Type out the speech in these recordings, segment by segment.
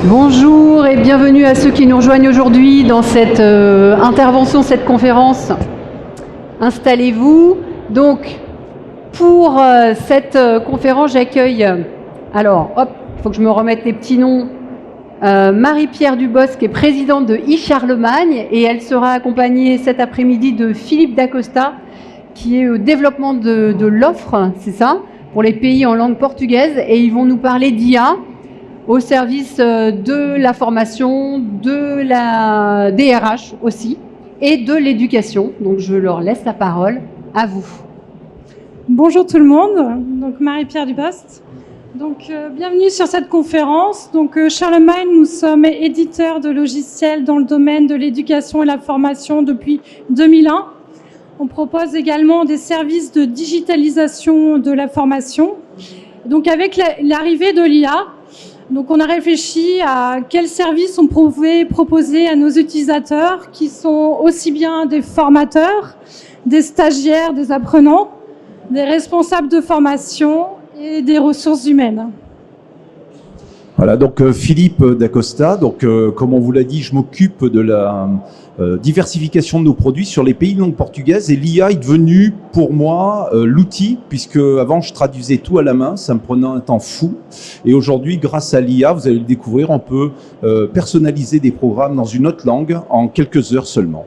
Bonjour et bienvenue à ceux qui nous rejoignent aujourd'hui dans cette intervention, cette conférence. Installez-vous. Donc, pour cette conférence, j'accueille, alors, hop, il faut que je me remette les petits noms, Marie-Pierre Dubosc, qui est présidente de e-Charlemagne, et elle sera accompagnée cet après-midi de Philippe Dacosta, qui est au développement de l'offre, c'est ça, pour les pays en langue portugaise, et ils vont nous parler d'IA, au service de la formation, de la DRH aussi, et de l'éducation. Donc je leur laisse la parole à vous. Bonjour tout le monde, donc Marie-Pierre Dubosc. Donc bienvenue sur cette conférence. Donc Charlemagne, nous sommes éditeurs de logiciels dans le domaine de l'éducation et la formation depuis 2001. On propose également des services de digitalisation de la formation. Donc avec l'arrivée de l'IA, donc on a réfléchi à quels services on pouvait proposer à nos utilisateurs qui sont aussi bien des formateurs, des stagiaires, des apprenants, des responsables de formation et des ressources humaines. Voilà, donc Philippe Dacosta, donc comme on vous l'a dit, je m'occupe de la diversification de nos produits sur les pays de langue portugaise, et l'IA est devenue pour moi l'outil, puisque avant je traduisais tout à la main, ça me prenait un temps fou, et aujourd'hui grâce à l'IA, vous allez le découvrir, on peut personnaliser des programmes dans une autre langue en quelques heures seulement.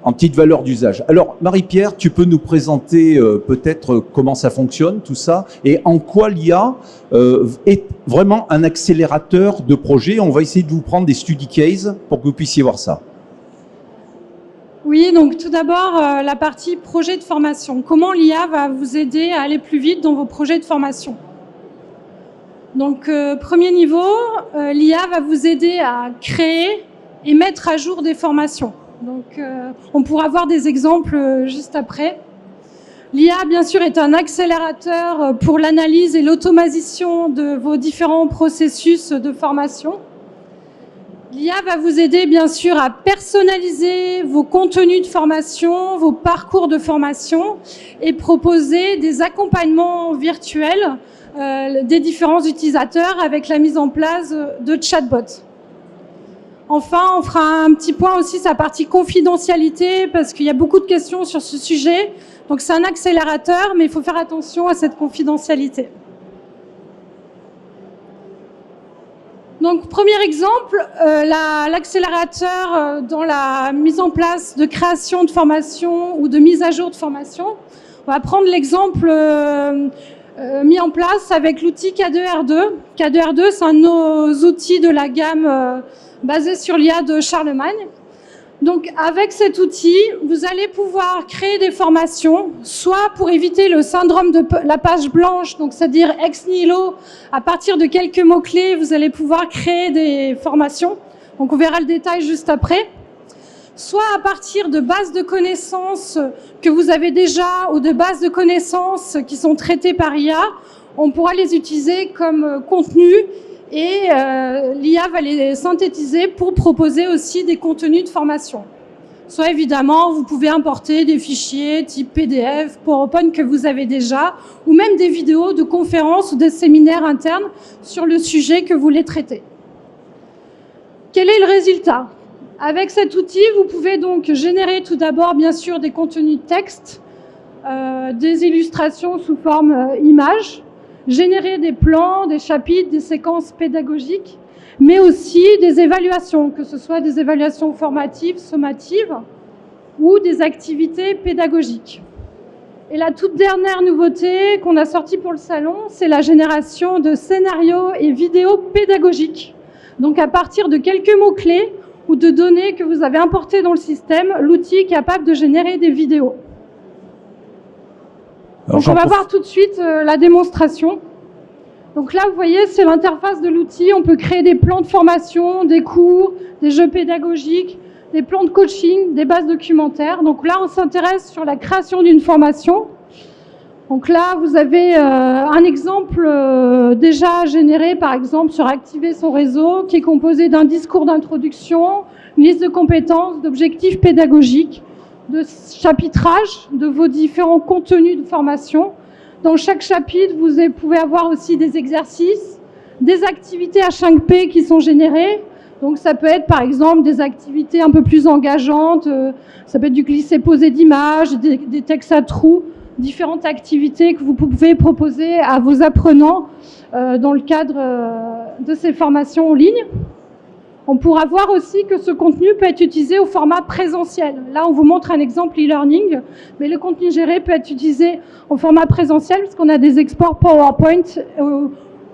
En petite valeur d'usage. Alors Marie-Pierre, tu peux nous présenter peut-être comment ça fonctionne, tout ça, et en quoi l'IA est vraiment un accélérateur de projet. On va essayer de vous prendre des study cases pour que vous puissiez voir ça. Oui, donc tout d'abord, la partie projet de formation. Comment l'IA va vous aider à aller plus vite dans vos projets de formation? Donc premier niveau, l'IA va vous aider à créer et mettre à jour des formations. Donc, on pourra voir des exemples juste après. L'IA, bien sûr, est un accélérateur pour l'analyse et l'automatisation de vos différents processus de formation. L'IA va vous aider, bien sûr, à personnaliser vos contenus de formation, vos parcours de formation et proposer des accompagnements virtuels des différents utilisateurs avec la mise en place de chatbots. Enfin, on fera un petit point aussi sur la partie confidentialité, parce qu'il y a beaucoup de questions sur ce sujet. Donc c'est un accélérateur, mais il faut faire attention à cette confidentialité. Donc premier exemple, l'accélérateur dans la mise en place de création de formation ou de mise à jour de formation. On va prendre l'exemple mis en place avec l'outil K2R2. K2R2, c'est un de nos outils de la gamme basé sur l'IA de Charlemagne. Donc avec cet outil, vous allez pouvoir créer des formations, soit pour éviter le syndrome de la page blanche, donc c'est-à-dire ex nihilo, à partir de quelques mots-clés, vous allez pouvoir créer des formations. Donc on verra le détail juste après. Soit à partir de bases de connaissances que vous avez déjà ou de bases de connaissances qui sont traitées par IA, on pourra les utiliser comme contenu. Et l'IA va les synthétiser pour proposer aussi des contenus de formation. Soit évidemment, vous pouvez importer des fichiers type PDF, PowerPoint que vous avez déjà, ou même des vidéos de conférences ou des séminaires internes sur le sujet que vous voulez traiter. Quel est le résultat? Avec cet outil, vous pouvez donc générer tout d'abord, bien sûr, des contenus de texte, des illustrations sous forme image, générer des plans, des chapitres, des séquences pédagogiques, mais aussi des évaluations, que ce soit des évaluations formatives, sommatives ou des activités pédagogiques. Et la toute dernière nouveauté qu'on a sortie pour le salon, c'est la génération de scénarios et vidéos pédagogiques. Donc à partir de quelques mots-clés ou de données que vous avez importées dans le système, l'outil est capable de générer des vidéos. Donc on va voir tout de suite la démonstration. Donc là, vous voyez, c'est l'interface de l'outil. On peut créer des plans de formation, des cours, des jeux pédagogiques, des plans de coaching, des bases documentaires. Donc là, on s'intéresse sur la création d'une formation. Donc là, vous avez un exemple déjà généré, par exemple, sur activer son réseau, qui est composé d'un discours d'introduction, une liste de compétences, d'objectifs pédagogiques, de chapitrage de vos différents contenus de formation, Dans chaque chapitre, vous pouvez avoir aussi des exercices, des activités H5P qui sont générées. Donc ça peut être par exemple des activités un peu plus engageantes, ça peut être du glisser-poser d'images, des textes à trous, différentes activités que vous pouvez proposer à vos apprenants dans le cadre de ces formations en ligne. On pourra voir aussi que ce contenu peut être utilisé au format présentiel. Là, on vous montre un exemple e-learning, mais le contenu géré peut être utilisé au format présentiel puisqu'on a des exports PowerPoint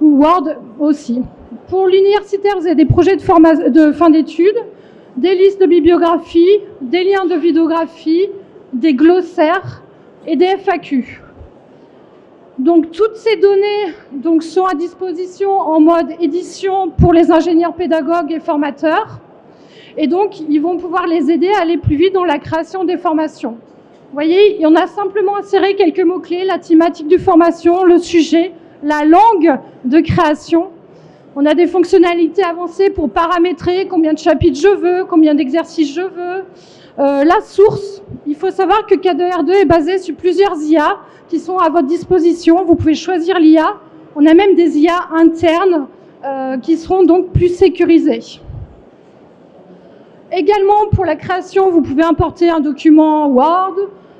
ou Word aussi. Pour l'universitaire, vous avez des projets de fin d'études, des listes de bibliographie, des liens de vidéographie, des glossaires et des FAQ. Donc toutes ces données sont à disposition en mode édition pour les ingénieurs pédagogues et formateurs. Et donc, ils vont pouvoir les aider à aller plus vite dans la création des formations. Vous voyez, on a simplement inséré quelques mots-clés, la thématique de formation, le sujet, la langue de création. On a des fonctionnalités avancées pour paramétrer combien de chapitres je veux, combien d'exercices je veux. La source, il faut savoir que K2R2 est basé sur plusieurs IA qui sont à votre disposition. Vous pouvez choisir l'IA. On a même des IA internes qui seront donc plus sécurisées. Également, pour la création, vous pouvez importer un document Word,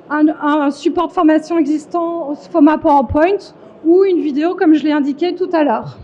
un support de formation existant au format PowerPoint ou une vidéo comme je l'ai indiqué tout à l'heure.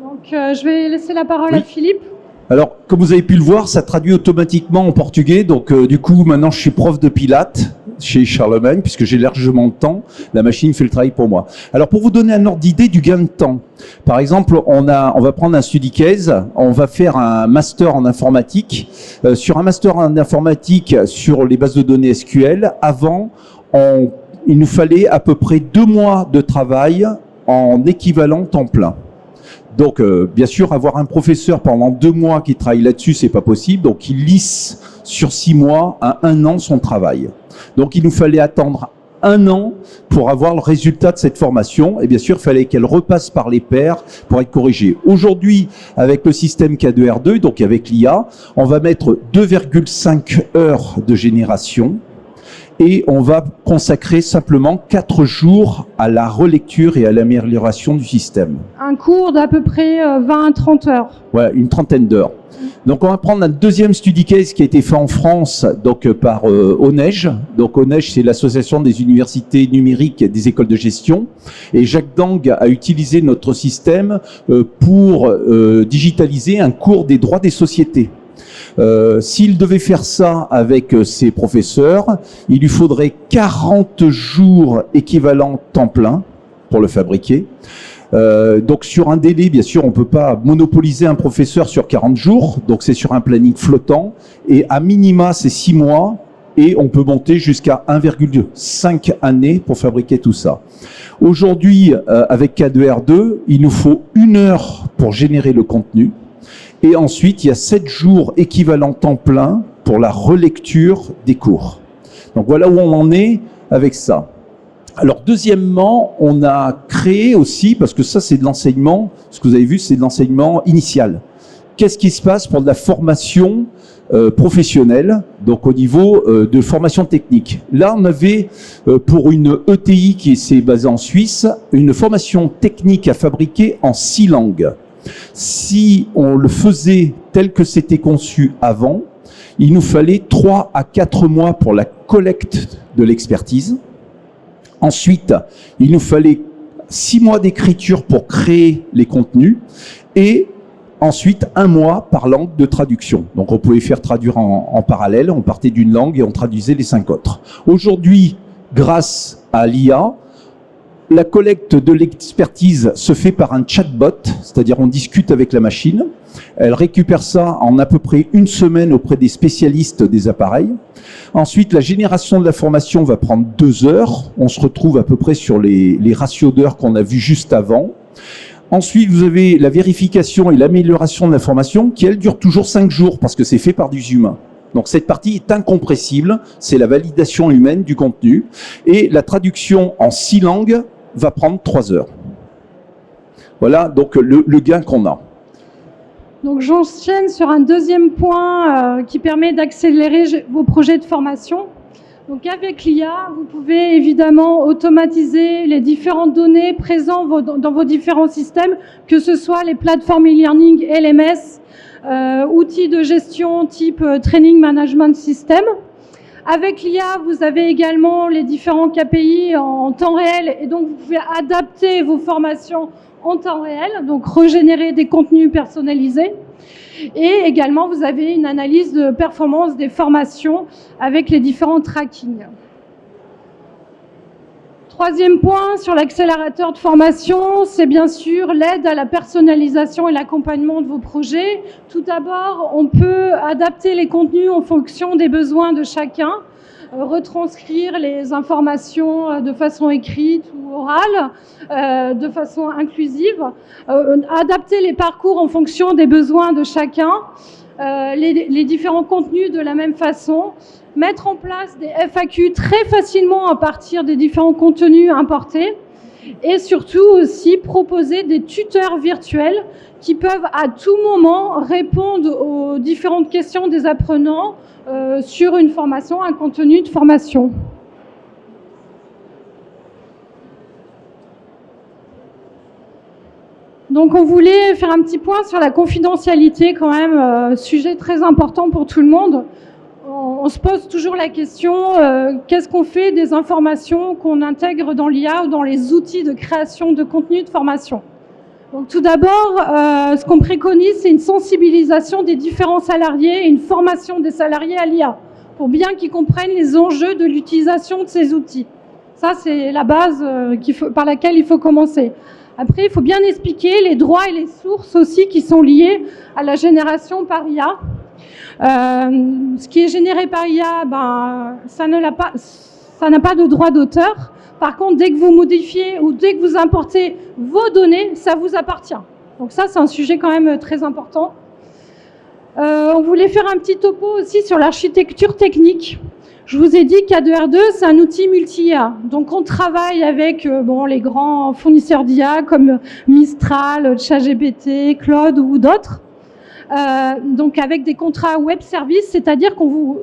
Donc, je vais laisser la parole à Philippe. Alors, comme vous avez pu le voir, ça traduit automatiquement en portugais. Donc, du coup, maintenant, je suis prof de Pilates chez Charlemagne, puisque j'ai largement de temps. La machine fait le travail pour moi. Alors, pour vous donner un ordre d'idée du gain de temps, par exemple, on va prendre un study case, on va faire un master en informatique. Sur un master en informatique sur les bases de données SQL, avant, il nous fallait à peu près 2 mois de travail en équivalent temps plein. Donc, bien sûr, avoir un professeur pendant 2 mois qui travaille là-dessus, c'est pas possible. Donc, il lisse sur 6 mois à 1 an son travail. Donc, il nous fallait attendre 1 an pour avoir le résultat de cette formation. Et bien sûr, il fallait qu'elle repasse par les pairs pour être corrigée. Aujourd'hui, avec le système K2R2, donc avec l'IA, on va mettre 2,5 heures de génération. Et on va consacrer simplement 4 jours à la relecture et à l'amélioration du système. Un cours d'à peu près 20 à 30 heures. Ouais, une trentaine d'heures. Donc on va prendre un deuxième study case qui a été fait en France donc par ONEJ. Donc ONEJ, c'est l'association des universités numériques des écoles de gestion. Et Jacques Dang a utilisé notre système pour digitaliser un cours des droits des sociétés. S'il devait faire ça avec ses professeurs, il lui faudrait 40 jours équivalent temps plein pour le fabriquer. Donc sur un délai, bien sûr, on ne peut pas monopoliser un professeur sur 40 jours, donc c'est sur un planning flottant, et à minima c'est 6 mois, et on peut monter jusqu'à 1,5 années pour fabriquer tout ça. Aujourd'hui, avec K2R2, il nous faut 1 heure pour générer le contenu. Et ensuite, il y a 7 jours équivalent temps plein pour la relecture des cours. Donc voilà où on en est avec ça. Alors deuxièmement, on a créé aussi, parce que ça c'est de l'enseignement, ce que vous avez vu c'est de l'enseignement initial. Qu'est-ce qui se passe pour de la formation professionnelle, donc au niveau de formation technique? Là on avait pour une ETI qui s'est basée en Suisse, une formation technique à fabriquer en 6 langues. Si on le faisait tel que c'était conçu avant, il nous fallait 3 à 4 mois pour la collecte de l'expertise. Ensuite, il nous fallait 6 mois d'écriture pour créer les contenus et ensuite 1 mois par langue de traduction. Donc on pouvait faire traduire en parallèle, on partait d'une langue et on traduisait les 5 autres. Aujourd'hui, grâce à l'IA, la collecte de l'expertise se fait par un chatbot, c'est-à-dire on discute avec la machine. Elle récupère ça en à peu près 1 semaine auprès des spécialistes des appareils. Ensuite, la génération de l'information va prendre 2 heures. On se retrouve à peu près sur les ratios d'heures qu'on a vus juste avant. Ensuite, vous avez la vérification et l'amélioration de l'information qui, elle, dure toujours 5 jours parce que c'est fait par des humains. Donc cette partie est incompressible, c'est la validation humaine du contenu. Et la traduction en 6 langues va prendre 3 heures. Voilà donc le gain qu'on a. Donc j'enchaîne sur un deuxième point qui permet d'accélérer vos projets de formation. Donc avec l'IA, vous pouvez évidemment automatiser les différentes données présentes dans vos différents systèmes, que ce soit les plateformes e-learning, LMS, outils de gestion type Training Management System. Avec l'IA, vous avez également les différents KPI en temps réel et donc vous pouvez adapter vos formations en temps réel, donc régénérer des contenus personnalisés. Et également, vous avez une analyse de performance des formations avec les différents trackings. Troisième point sur l'accélérateur de formation, c'est bien sûr l'aide à la personnalisation et l'accompagnement de vos projets. Tout d'abord, on peut adapter les contenus en fonction des besoins de chacun, retranscrire les informations de façon écrite ou orale, de façon inclusive, adapter les parcours en fonction des besoins de chacun, les différents contenus de la même façon, mettre en place des FAQ très facilement à partir des différents contenus importés et surtout aussi proposer des tuteurs virtuels qui peuvent à tout moment répondre aux différentes questions des apprenants sur une formation, un contenu de formation. Donc on voulait faire un petit point sur la confidentialité quand même, sujet très important pour tout le monde. On se pose toujours la question, qu'est-ce qu'on fait des informations qu'on intègre dans l'IA ou dans les outils de création de contenu de formation? Donc tout d'abord, ce qu'on préconise, c'est une sensibilisation des différents salariés et une formation des salariés à l'IA, pour bien qu'ils comprennent les enjeux de l'utilisation de ces outils. Ça, c'est la base par laquelle il faut commencer. Après, il faut bien expliquer les droits et les sources aussi qui sont liés à la génération par IA. Ce qui est généré par IA, ça n'a pas de droit d'auteur. Par contre, dès que vous modifiez ou dès que vous importez vos données, ça vous appartient. Donc ça, c'est un sujet quand même très important. On voulait faire un petit topo aussi sur l'architecture technique. Je vous ai dit K2R2, c'est un outil multi-IA. Donc on travaille avec les grands fournisseurs d'IA comme Mistral, ChatGPT, Claude ou d'autres. Donc avec des contrats web service, c'est-à-dire qu'on vous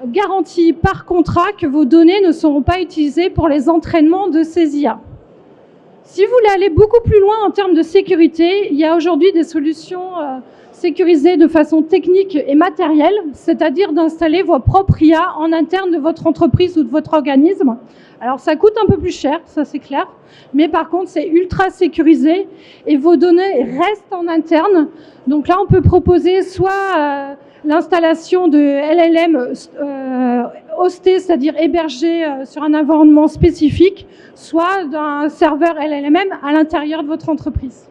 garantit par contrat que vos données ne seront pas utilisées pour les entraînements de ces IA. Si vous voulez aller beaucoup plus loin en termes de sécurité, il y a aujourd'hui des solutions sécurisées de façon technique et matérielle, c'est-à-dire d'installer vos propres IA en interne de votre entreprise ou de votre organisme. Alors ça coûte un peu plus cher, ça c'est clair, mais par contre c'est ultra sécurisé et vos données restent en interne. Donc là on peut proposer soit l'installation de LLM hosté, c'est-à-dire hébergé sur un environnement spécifique, soit d'un serveur LLM à l'intérieur de votre entreprise.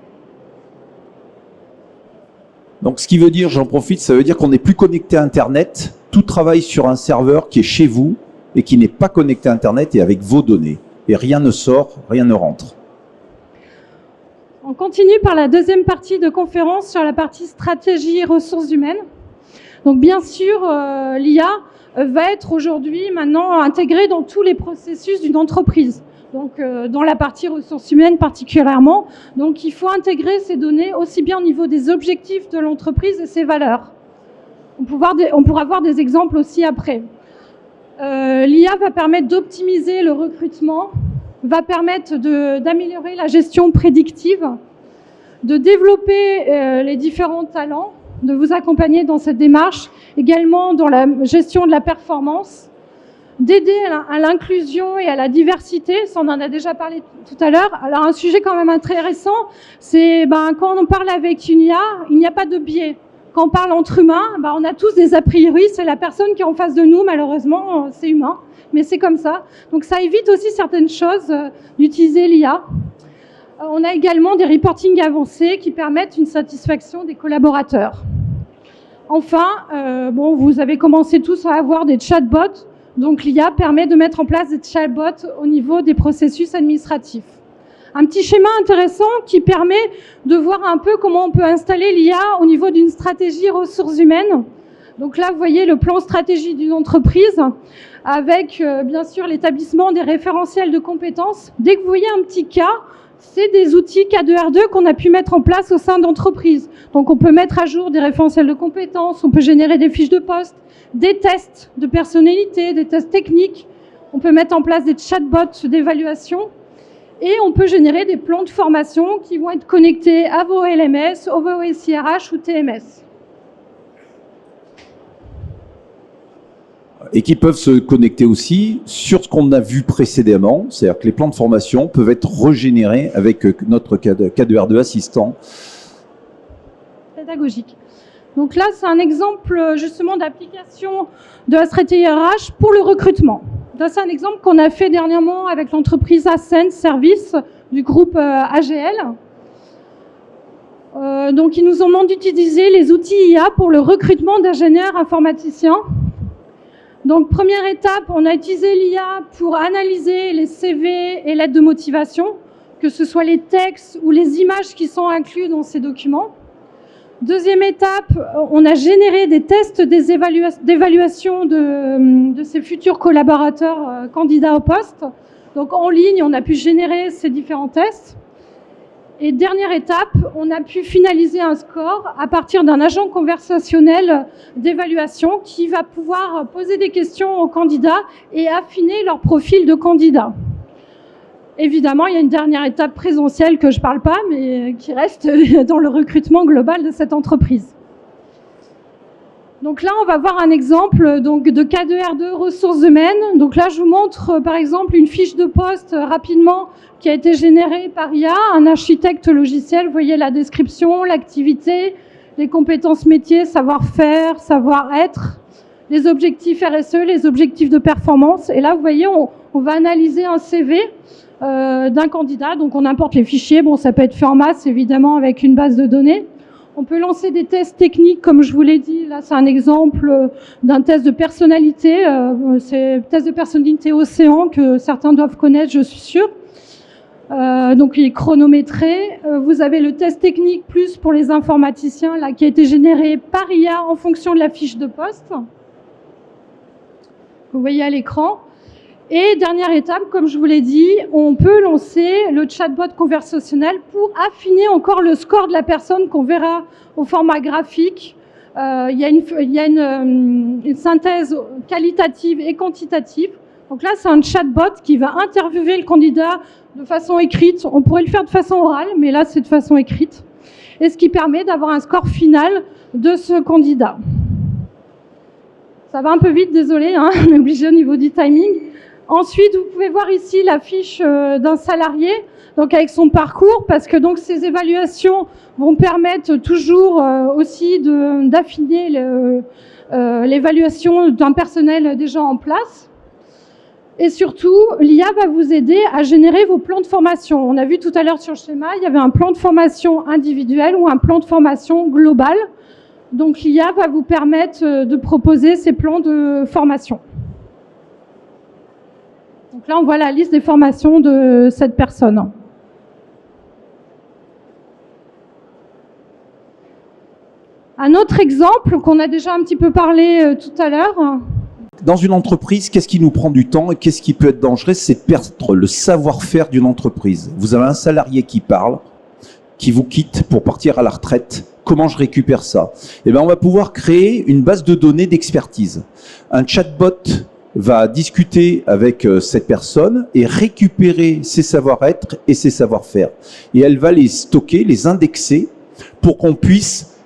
Donc ce qui veut dire, j'en profite, ça veut dire qu'on n'est plus connecté à Internet, tout travaille sur un serveur qui est chez vous et qui n'est pas connecté à Internet et avec vos données. Et rien ne sort, rien ne rentre. On continue par la deuxième partie de conférence sur la partie stratégie et ressources humaines. Donc bien sûr, l'IA va être aujourd'hui maintenant intégrée dans tous les processus d'une entreprise. Donc dans la partie ressources humaines particulièrement. Donc il faut intégrer ces données aussi bien au niveau des objectifs de l'entreprise et ses valeurs. On pourra voir des exemples aussi après. L'IA va permettre d'optimiser le recrutement, va permettre d'améliorer la gestion prédictive, de développer les différents talents, de vous accompagner dans cette démarche, également dans la gestion de la performance, d'aider à l'inclusion et à la diversité, ça on en a déjà parlé tout à l'heure. Alors un sujet quand même intéressant, c'est quand on parle avec une IA, il n'y a pas de biais. Quand on parle entre humains, on a tous des a priori, c'est la personne qui est en face de nous, malheureusement, c'est humain, mais c'est comme ça. Donc ça évite aussi certaines choses d'utiliser l'IA. On a également des reportings avancés qui permettent une satisfaction des collaborateurs. Enfin, vous avez commencé tous à avoir des chatbots. Donc l'IA permet de mettre en place des chatbots au niveau des processus administratifs. Un petit schéma intéressant qui permet de voir un peu comment on peut installer l'IA au niveau d'une stratégie ressources humaines. Donc là, vous voyez le plan stratégie d'une entreprise avec bien sûr l'établissement des référentiels de compétences. Dès que vous voyez un petit cas, c'est des outils K2R2 qu'on a pu mettre en place au sein d'entreprises. Donc on peut mettre à jour des référentiels de compétences, on peut générer des fiches de poste, des tests de personnalité, des tests techniques, On peut mettre en place des chatbots d'évaluation et on peut générer des plans de formation qui vont être connectés à vos LMS, à vos SIRH ou TMS. Et qui peuvent se connecter aussi sur ce qu'on a vu précédemment, c'est-à-dire que les plans de formation peuvent être régénérés avec notre K2R2 assistant. Pédagogique. Donc là, c'est un exemple justement d'application de la stratégie RH pour le recrutement. Là, c'est un exemple qu'on a fait dernièrement avec l'entreprise Ascent Service du groupe AGL. Donc, ils nous ont demandé d'utiliser les outils IA pour le recrutement d'ingénieurs informaticiens. Donc, première étape, on a utilisé l'IA pour analyser les CV et lettres de motivation, que ce soit les textes ou les images qui sont inclus dans ces documents. Deuxième étape, on a généré des tests d'évaluation de ces futurs collaborateurs candidats au poste. Donc, en ligne, on a pu générer ces différents tests. Et dernière étape, on a pu finaliser un score à partir d'un agent conversationnel d'évaluation qui va pouvoir poser des questions aux candidats et affiner leur profil de candidat. Évidemment, il y a une dernière étape présentielle que je ne parle pas, mais qui reste dans le recrutement global de cette entreprise. Donc là, on va voir un exemple donc, de K2R2 ressources humaines. Donc là, je vous montre par exemple une fiche de poste rapidement qui a été générée par IA, un architecte logiciel. Vous voyez la description, l'activité, les compétences métiers, savoir-faire, savoir-être, les objectifs RSE, les objectifs de performance. Et là, vous voyez, on va analyser un CV d'un candidat. Donc on importe les fichiers. Bon, ça peut être fait en masse, évidemment, avec une base de données. On peut lancer des tests techniques, comme je vous l'ai dit. Là, c'est un exemple d'un test de personnalité. C'est le test de personnalité Océan que certains doivent connaître, je suis sûre. Donc, il est chronométré. Vous avez le test technique plus pour les informaticiens, là, qui a été généré par IA en fonction de la fiche de poste. Vous voyez à l'écran. Et dernière étape, comme je vous l'ai dit, on peut lancer le chatbot conversationnel pour affiner encore le score de la personne qu'on verra au format graphique. Il y a une synthèse qualitative et quantitative. Donc là, c'est un chatbot qui va interviewer le candidat de façon écrite. On pourrait le faire de façon orale, mais là, c'est de façon écrite. Et ce qui permet d'avoir un score final de ce candidat. Ça va un peu vite, désolé, hein, on est obligé au niveau du timing. Ensuite, vous pouvez voir ici la fiche d'un salarié, donc avec son parcours, parce que donc ces évaluations vont permettre toujours aussi d'affiner l'évaluation d'un personnel déjà en place. Et surtout, l'IA va vous aider à générer vos plans de formation. On a vu tout à l'heure sur le schéma, il y avait un plan de formation individuel ou un plan de formation global. Donc l'IA va vous permettre de proposer ces plans de formation. Donc là, on voit la liste des formations de cette personne. Un autre exemple qu'on a déjà un petit peu parlé tout à l'heure. Dans une entreprise, qu'est-ce qui nous prend du temps et qu'est-ce qui peut être dangereux? C'est de perdre le savoir-faire d'une entreprise. Vous avez un salarié qui parle, qui vous quitte pour partir à la retraite. Comment je récupère ça? Eh bien, on va pouvoir créer une base de données d'expertise. Un chatbot va discuter avec cette personne et récupérer ses savoir-être et ses savoir-faire. Et elle va les stocker, les indexer pour qu'on puisse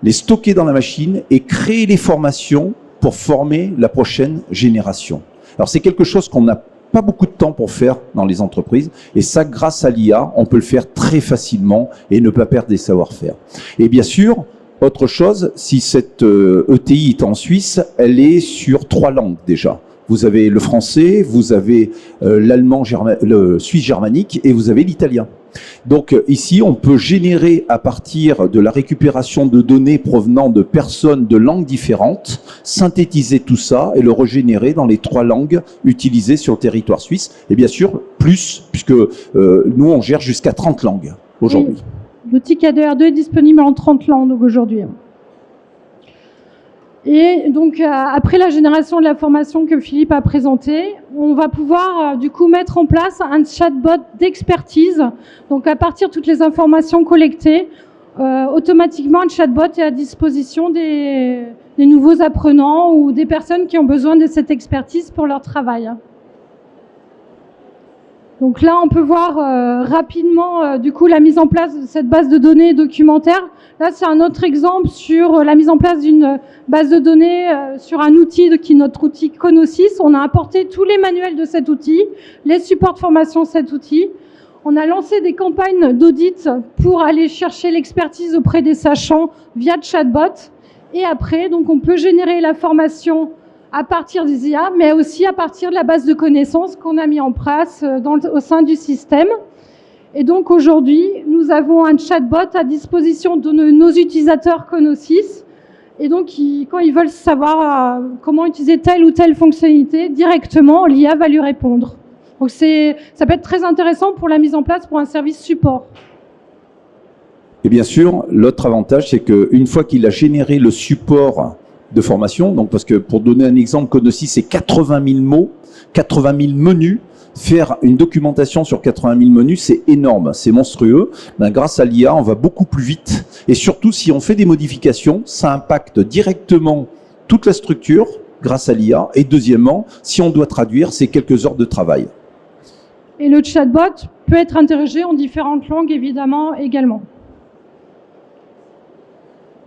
les stocker dans la machine et créer les formations pour former la prochaine génération. Alors c'est quelque chose qu'on n'a pas beaucoup de temps pour faire dans les entreprises et ça, grâce à l'IA, on peut le faire très facilement et ne pas perdre des savoir-faire. Et bien sûr, autre chose, si cette ETI est en Suisse, elle est sur 3 langues déjà. Vous avez le français, vous avez l'allemand, le suisse germanique et vous avez l'italien. Donc ici, on peut générer à partir de la récupération de données provenant de personnes de langues différentes, synthétiser tout ça et le régénérer dans les 3 langues utilisées sur le territoire suisse. Et bien sûr, plus, puisque nous, on gère jusqu'à 30 langues aujourd'hui. Oui. L'outil K2R2 est disponible en 30 langues aujourd'hui. Et donc, après la génération de la formation que Philippe a présentée, on va pouvoir du coup mettre en place un chatbot d'expertise. Donc, à partir de toutes les informations collectées, automatiquement, un chatbot est à disposition des des nouveaux apprenants ou des personnes qui ont besoin de cette expertise pour leur travail. Donc là, on peut voir rapidement du coup la mise en place de cette base de données documentaire. Là, c'est un autre exemple sur la mise en place d'une base de données sur un outil qui est notre outil Conosys. On a importé tous les manuels de cet outil, les supports de formation de cet outil. On a lancé des campagnes d'audit pour aller chercher l'expertise auprès des sachants via chatbot. Et après, donc, on peut générer la formation à partir des IA, mais aussi à partir de la base de connaissances qu'on a mis en place au sein du système. Et donc aujourd'hui, nous avons un chatbot à disposition de nos utilisateurs Conosys. Et donc, quand ils veulent savoir comment utiliser telle ou telle fonctionnalité, directement, l'IA va lui répondre. Donc ça peut être très intéressant pour la mise en place pour un service support. Et bien sûr, l'autre avantage, c'est qu'une fois qu'il a généré le support de formation, donc parce que pour donner un exemple, Conosys, c'est 80 000 mots, 80 000 menus. Faire une documentation sur 80 000 menus, c'est énorme, c'est monstrueux. Ben, grâce à l'IA, on va beaucoup plus vite. Et surtout, si on fait des modifications, ça impacte directement toute la structure grâce à l'IA. Et deuxièmement, si on doit traduire, c'est quelques heures de travail. Et le chatbot peut être interrogé en différentes langues, évidemment, également.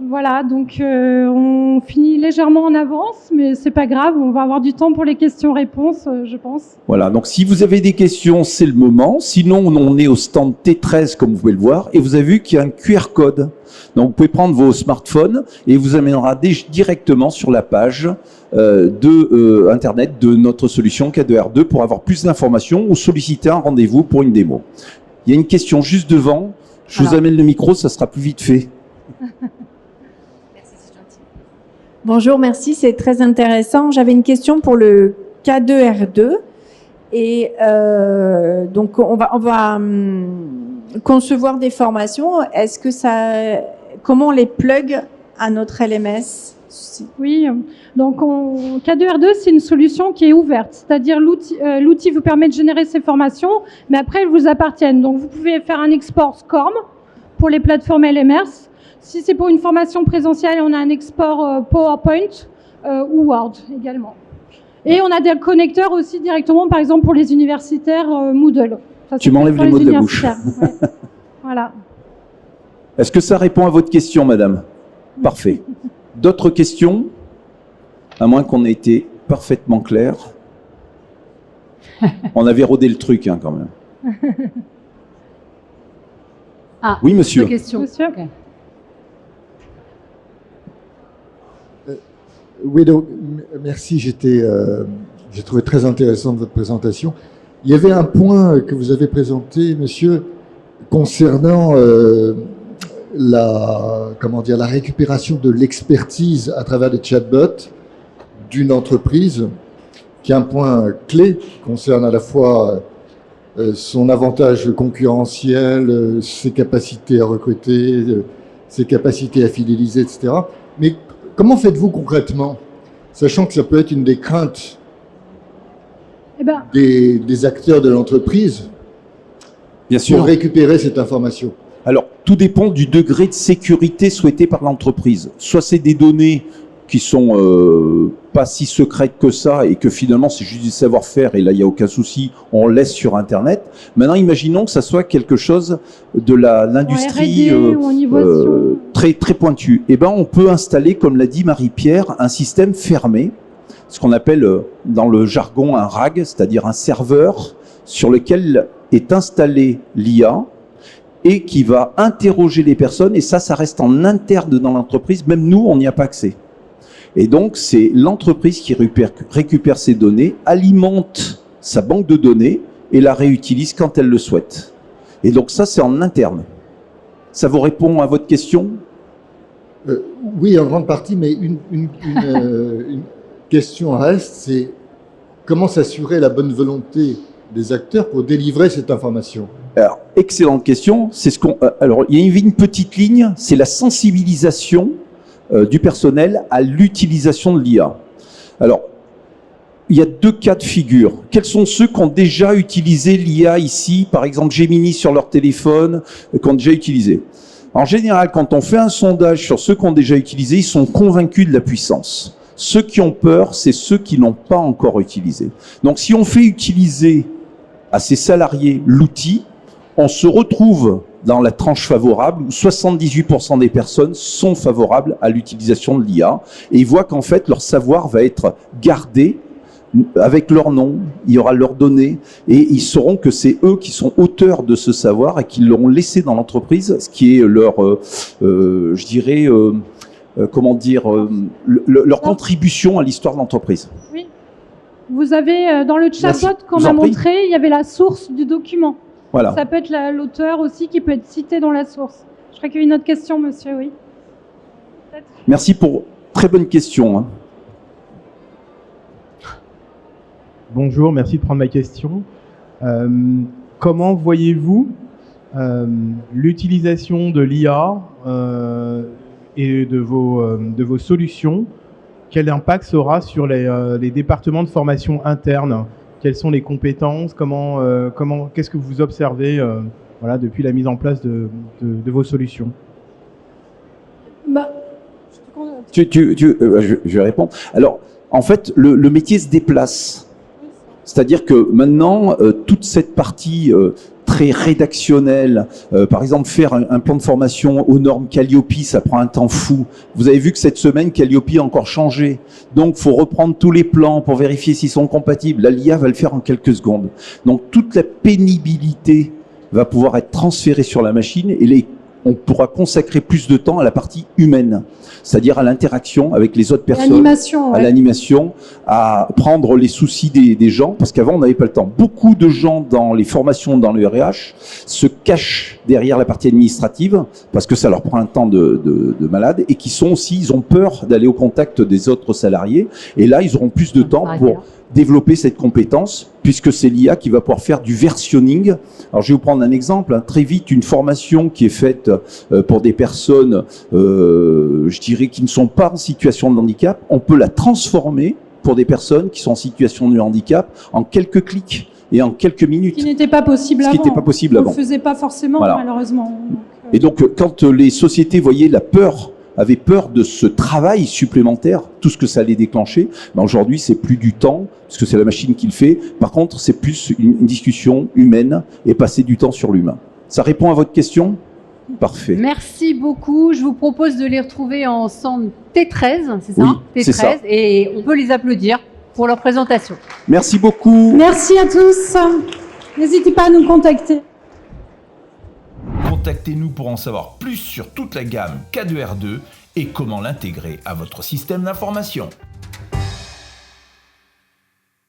Voilà, donc on finit légèrement en avance, mais c'est pas grave, on va avoir du temps pour les questions-réponses, je pense. Voilà, donc si vous avez des questions, c'est le moment. Sinon, on est au stand T13, comme vous pouvez le voir, et vous avez vu qu'il y a un QR code. Donc, vous pouvez prendre vos smartphones et vous amènera directement sur la page Internet de notre solution K2R2 pour avoir plus d'informations ou solliciter un rendez-vous pour une démo. Il y a une question juste devant. Je vous amène le micro, ça sera plus vite fait. Bonjour, merci, c'est très intéressant. J'avais une question pour le K2R2 et donc on va concevoir des formations. Est-ce que comment on les plug à notre LMS? Oui, donc K2R2 c'est une solution qui est ouverte, c'est-à-dire l'outil vous permet de générer ces formations, mais après elles vous appartiennent. Donc vous pouvez faire un export SCORM pour les plateformes LMS. Si c'est pour une formation présentielle, on a un export PowerPoint ou Word également. Et on a des connecteurs aussi directement, par exemple pour les universitaires Moodle. Ça, tu m'enlèves les mots de la bouche. Ouais. Voilà. Est-ce que ça répond à votre question, madame? Parfait. D'autres questions? À moins qu'on ait été parfaitement clair. On avait rodé le truc, hein, quand même. Ah, oui, monsieur. Question. Monsieur. Okay. Oui, donc, merci, j'ai trouvé très intéressante votre présentation. Il y avait un point que vous avez présenté, monsieur, concernant la récupération de l'expertise à travers les chatbots d'une entreprise, qui est un point clé, qui concerne à la fois son avantage concurrentiel, ses capacités à recruter, ses capacités à fidéliser, etc. Mais comment faites-vous concrètement, sachant que ça peut être une des craintes des acteurs de l'entreprise, bien sûr, pour récupérer cette information? Alors, tout dépend du degré de sécurité souhaité par l'entreprise. Soit c'est des données qui sont pas si secrètes que ça et que finalement c'est juste du savoir-faire et là il n'y a aucun souci, on laisse sur Internet. Maintenant, imaginons que ça soit quelque chose de l'industrie très très pointu. Eh ben, on peut installer, comme l'a dit Marie-Pierre, un système fermé, ce qu'on appelle dans le jargon un RAG, c'est-à-dire un serveur sur lequel est installé l'IA et qui va interroger les personnes, et ça reste en interne dans l'entreprise, même nous, on n'y a pas accès. Et donc, c'est l'entreprise qui récupère ces données, alimente sa banque de données et la réutilise quand elle le souhaite. Et donc ça, c'est en interne. Ça vous répond à votre question? Oui, en grande partie, mais une question reste, c'est comment s'assurer la bonne volonté des acteurs pour délivrer cette information? Alors, excellente question. C'est alors, il y a une petite ligne, c'est la sensibilisation du personnel à l'utilisation de l'IA. Alors, il y a deux cas de figure. Quels sont ceux qui ont déjà utilisé l'IA ici, par exemple Gemini sur leur téléphone, qui ont déjà utilisé? En général, quand on fait un sondage sur ceux qui ont déjà utilisé, ils sont convaincus de la puissance. Ceux qui ont peur, c'est ceux qui n'ont pas encore utilisé. Donc si on fait utiliser à ces salariés l'outil, on se retrouve dans la tranche favorable où 78% des personnes sont favorables à l'utilisation de l'IA et ils voient qu'en fait leur savoir va être gardé avec leur nom, il y aura leurs données et ils sauront que c'est eux qui sont auteurs de ce savoir et qui l'auront laissé dans l'entreprise, ce qui est leur, je dirais, leur contribution à l'histoire de l'entreprise. Oui. Vous avez, dans le chatbot qu'on Vous a en prie. montré, il y avait la source du document. Voilà. Ça peut être l'auteur aussi qui peut être cité dans la source. Je crois qu'il y a une autre question, monsieur, oui. Peut-être. Merci pour très bonne question. Hein. Bonjour, merci de prendre ma question. Comment voyez-vous l'utilisation de l'IA et de vos solutions? Quel impact ça aura sur les départements de formation interne? Quelles sont les compétences? Qu'est-ce que vous observez voilà, depuis la mise en place de vos solutions? Je vais répondre. Alors, en fait, le métier se déplace. C'est-à-dire que maintenant, toute cette partie très rédactionnelle, par exemple, faire un plan de formation aux normes Calliope, ça prend un temps fou. Vous avez vu que cette semaine, Calliope a encore changé. Donc, faut reprendre tous les plans pour vérifier s'ils sont compatibles. Là, l'IA va le faire en quelques secondes. Donc, toute la pénibilité va pouvoir être transférée sur la machine et on pourra consacrer plus de temps à la partie humaine, c'est-à-dire à l'interaction avec les autres personnes, L'animation, à l'animation, à prendre les soucis des gens, parce qu'avant on n'avait pas le temps. Beaucoup de gens dans les formations dans le RH se cachent derrière la partie administrative parce que ça leur prend un temps de malade et qui sont aussi, ils ont peur d'aller au contact des autres salariés et là ils auront plus de temps pour développer cette compétence, puisque c'est l'IA qui va pouvoir faire du versionning. Alors, je vais vous prendre un exemple. Très vite, une formation qui est faite pour des personnes, je dirais, qui ne sont pas en situation de handicap, on peut la transformer pour des personnes qui sont en situation de handicap en quelques clics et en quelques minutes. Ce qui n'était pas possible avant. Ce qui n'était pas possible avant. On ne le faisait pas forcément, Voilà. malheureusement. Et donc, quand les sociétés voyaient avaient peur de ce travail supplémentaire, tout ce que ça allait déclencher, ben aujourd'hui, c'est plus du temps, parce que c'est la machine qui le fait. Par contre, c'est plus une discussion humaine et passer du temps sur l'humain. Ça répond à votre question? Parfait. Merci beaucoup. Je vous propose de les retrouver ensemble T13, c'est ça? Oui, c'est T13, ça. et on peut les applaudir pour leur présentation. Merci beaucoup. Merci à tous. N'hésitez pas à nous contacter. Contactez-nous pour en savoir plus sur toute la gamme K2R2 et comment l'intégrer à votre système d'information.